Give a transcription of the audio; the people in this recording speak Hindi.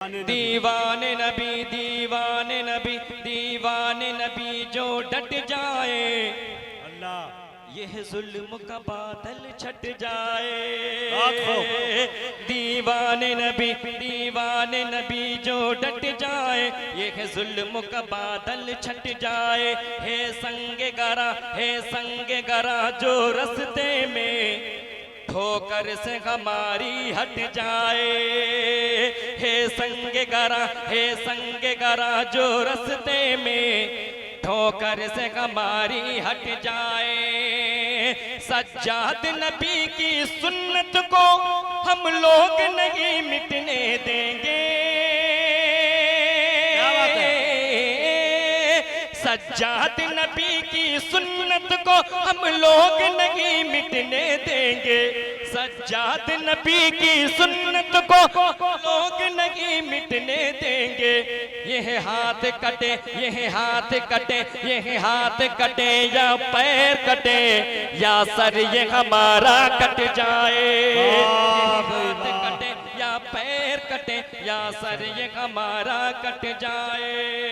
दीवाने नबी दीवाने नबी दीवाने नबी जो डट जाए अल्लाह यह जुल्म का बादल छट जाए। दीवाने नबी जो डट जाए यह जुल्म का बादल छट जाए। है संग गरा जो रस्ते में ठोकर से हमारी हट जाए। हे संग गरा जो रस्ते में ठोकर से हमारी हट जाए। सज्जाद नबी की सुन्नत को हम लोग नहीं मिटने देंगे। सज्जाद नबी की सुन्नत को हम लोग नहीं मिटने देंगे। सज्जाद नबी की सुन्नत को लोग नहीं मिटने देंगे। यह हाथ कटे या पैर कटे या सर ये हमारा कट जाए। हाथ कटे या पैर कटे या सर ये हमारा कट जाए।